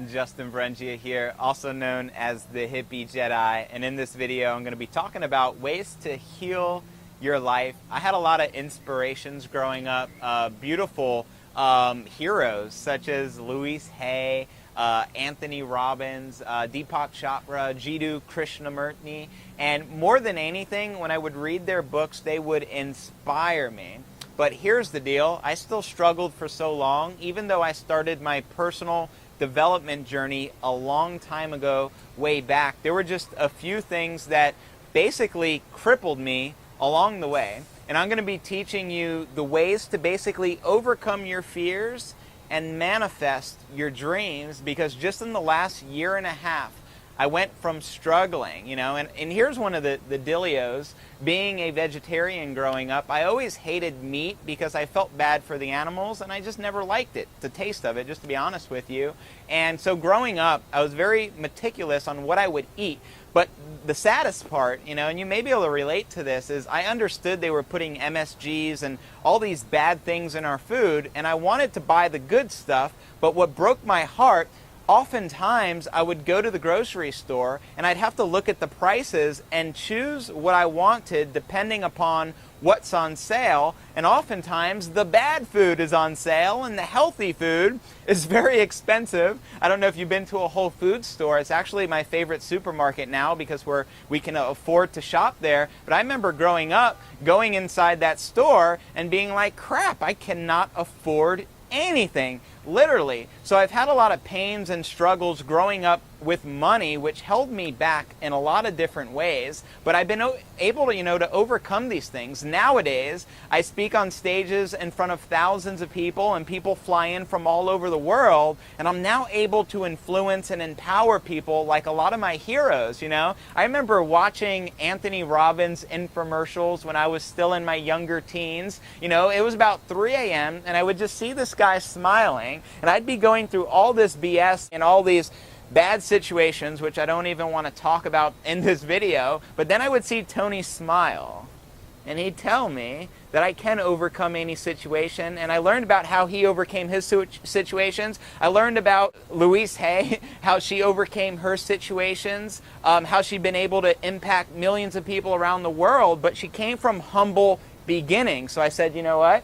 Justin Berengia here, also known as the Hippie Jedi, and in this video I'm going to be talking about ways to heal your life. I had a lot of inspirations growing up, beautiful heroes such as Louise Hay, Anthony Robbins, Deepak Chopra, Jiddu Krishnamurti, and more than anything, when I would read their books, they would inspire me. But here's the deal, I still struggled for so long, even though I started my personal development journey a long time ago, way back. There were just a few things that basically crippled me along the way. And I'm going to be teaching you the ways to basically overcome your fears and manifest your dreams, because just in the last year and a half, I went from struggling, and here's one of the dealios. Being a vegetarian growing up, I always hated meat because I felt bad for the animals, and I just never liked it, the taste of it, just to be honest with you. And so growing up, I was very meticulous on what I would eat. But the saddest part, and you may be able to relate to this, is I understood they were putting MSGs and all these bad things in our food, and I wanted to buy the good stuff, but what broke my heart, oftentimes I would go to the grocery store and I'd have to look at the prices and choose what I wanted depending upon what's on sale, and oftentimes the bad food is on sale and the healthy food is very expensive. I don't know if you've been to a Whole Foods store. It's actually my favorite supermarket now because we can afford to shop there. But I remember growing up, going inside that store and being like, crap, I cannot afford anything, literally. So I've had a lot of pains and struggles growing up with money, which held me back in a lot of different ways, but I've been able to, to overcome these things. Nowadays, I speak on stages in front of thousands of people, and people fly in from all over the world, and I'm now able to influence and empower people like a lot of my heroes, I remember watching Anthony Robbins infomercials when I was still in my younger teens. It was about 3 a.m., and I would just see this guy smiling, and I'd be going through all this BS and all these bad situations, which I don't even want to talk about in this video, but then I would see Tony smile, and he'd tell me that I can overcome any situation, and I learned about how he overcame his situations. I learned about Louise Hay, how she overcame her situations, how she'd been able to impact millions of people around the world, but she came from humble beginnings. So I said, you know what?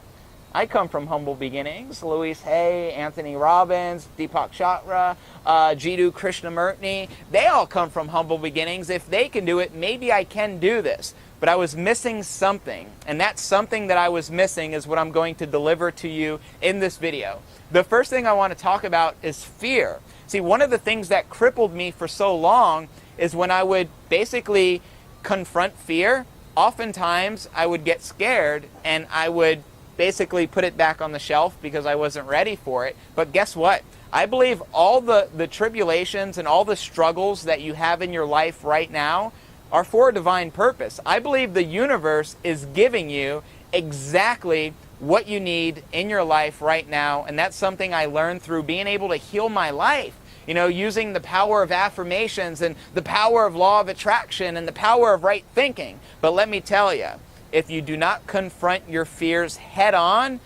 I come from humble beginnings. Louise Hay, Anthony Robbins, Deepak Chopra, Jiddu Krishnamurti, they all come from humble beginnings. If they can do it, maybe I can do this. But I was missing something, and that something that I was missing is what I'm going to deliver to you in this video. The first thing I want to talk about is fear. See, one of the things that crippled me for so long is when I would basically confront fear, oftentimes I would get scared and I would basically put it back on the shelf because I wasn't ready for it. But guess what? I believe all the tribulations and all the struggles that you have in your life right now are for a divine purpose. I believe the universe is giving you exactly what you need in your life right now, and that's something I learned through being able to heal my life. Using the power of affirmations and the power of law of attraction and the power of right thinking. But let me tell you, if you do not confront your fears head on,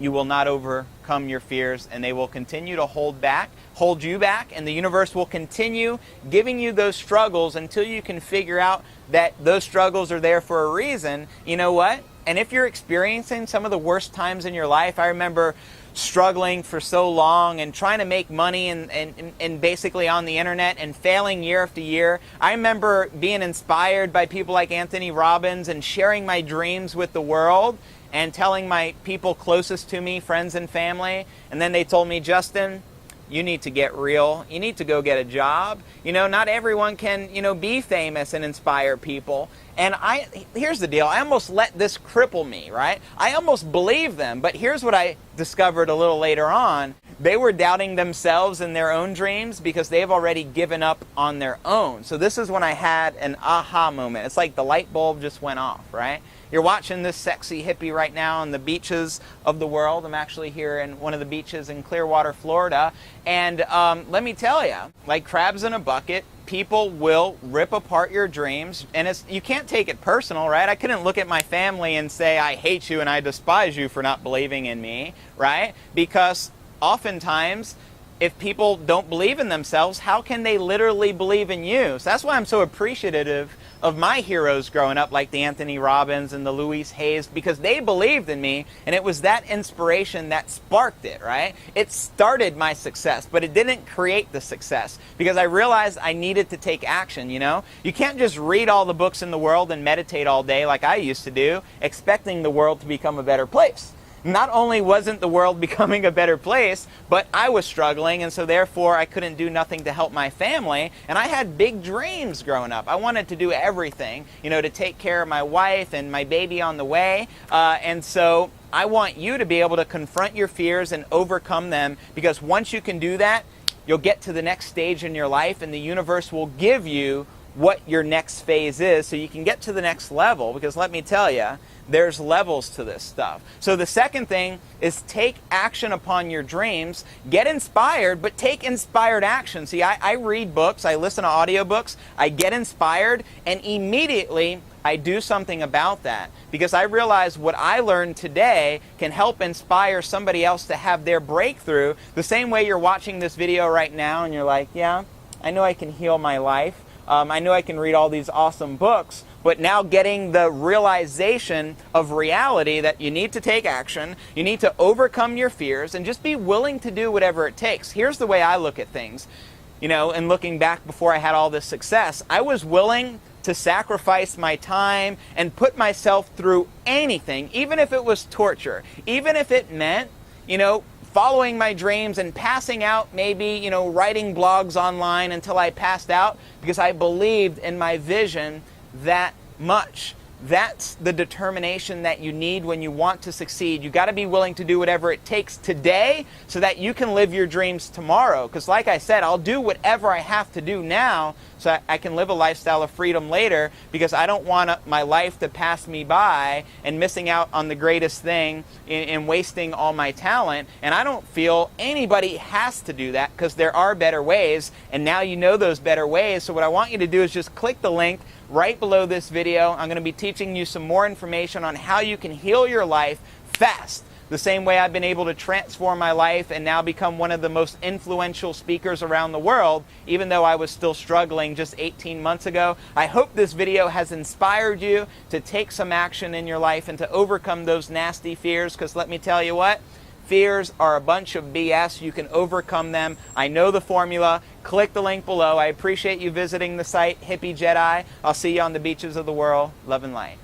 you will not overcome your fears, and they will continue to hold you back, and the universe will continue giving you those struggles until you can figure out that those struggles are there for a reason. You know what? And if you're experiencing some of the worst times in your life, I remember struggling for so long and trying to make money and basically on the internet and failing year after year. I remember being inspired by people like Anthony Robbins and sharing my dreams with the world and telling my people closest to me, friends and family, and then they told me, Justin, you need to get real. You need to go get a job. Not everyone can, be famous and inspire people. And here's the deal. I almost let this cripple me, right? I almost believed them. But here's what I discovered a little later on. They were doubting themselves and their own dreams because they've already given up on their own. So this is when I had an aha moment. It's like the light bulb just went off, right? You're watching this sexy hippie right now on the beaches of the world. I'm actually here in one of the beaches in Clearwater, Florida. And let me tell you, like crabs in a bucket, people will rip apart your dreams, and you can't take it personal, right? I couldn't look at my family and say, I hate you and I despise you for not believing in me, right? Because oftentimes if people don't believe in themselves, how can they literally believe in you? So that's why I'm so appreciative of my heroes growing up, like the Anthony Robbins and the Louise Hayes, because they believed in me, and it was that inspiration that sparked it, right? It started my success, but it didn't create the success, because I realized I needed to take action, you know? You can't just read all the books in the world and meditate all day like I used to do, expecting the world to become a better place. Not only wasn't the world becoming a better place, but I was struggling, and so therefore I couldn't do nothing to help my family, and I had big dreams growing up. I wanted to do everything, you know, to take care of my wife and my baby on the way, and so I want you to be able to confront your fears and overcome them, because once you can do that, you'll get to the next stage in your life, and the universe will give you what your next phase is so you can get to the next level, because let me tell you, there's levels to this stuff. So the second thing is take action upon your dreams. Get inspired, but take inspired action. See, I read books, I listen to audiobooks, I get inspired, and immediately I do something about that, because I realize what I learned today can help inspire somebody else to have their breakthrough. The same way you're watching this video right now and you're like, yeah, I know I can heal my life. I know I can read all these awesome books, but now getting the realization of reality that you need to take action, you need to overcome your fears, and just be willing to do whatever it takes. Here's the way I look at things. You know, and looking back before I had all this success, I was willing to sacrifice my time and put myself through anything, even if it was torture, even if it meant, you know, following my dreams and passing out, maybe, you know, writing blogs online until I passed out, because I believed in my vision that much. That's the determination that you need when you want to succeed. You got to be willing to do whatever it takes today so that you can live your dreams tomorrow. Because like I said, I'll do whatever I have to do now so I can live a lifestyle of freedom later, because I don't want my life to pass me by and missing out on the greatest thing and wasting all my talent. And I don't feel anybody has to do that, because there are better ways, and now you know those better ways. So what I want you to do is just click the link right below this video. I'm going to be teaching you some more information on how you can heal your life fast. The same way I've been able to transform my life and now become one of the most influential speakers around the world, even though I was still struggling just 18 months ago. I hope this video has inspired you to take some action in your life and to overcome those nasty fears, because let me tell you what, fears are a bunch of BS. You can overcome them. I know the formula. Click the link below. I appreciate you visiting the site, Hippie Jedi. I'll see you on the beaches of the world. Love and light.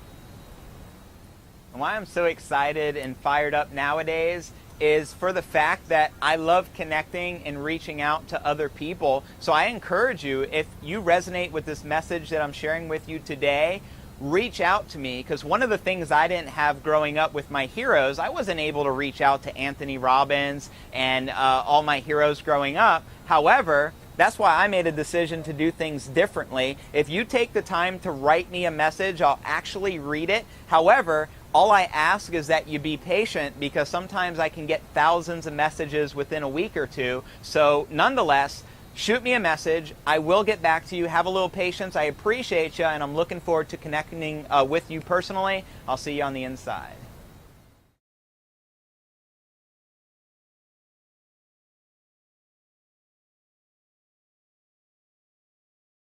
And why I'm so excited and fired up nowadays is for the fact that I love connecting and reaching out to other people. So I encourage you, if you resonate with this message that I'm sharing with you today, reach out to me, because one of the things I didn't have growing up with my heroes, I wasn't able to reach out to Anthony Robbins and all my heroes growing up. However, that's why I made a decision to do things differently. If you take the time to write me a message, I'll actually read it. However, all I ask is that you be patient, because sometimes I can get thousands of messages within a week or two. So nonetheless, shoot me a message. I will get back to you. Have a little patience. I appreciate you, and I'm looking forward to connecting with you personally. I'll see you on the inside.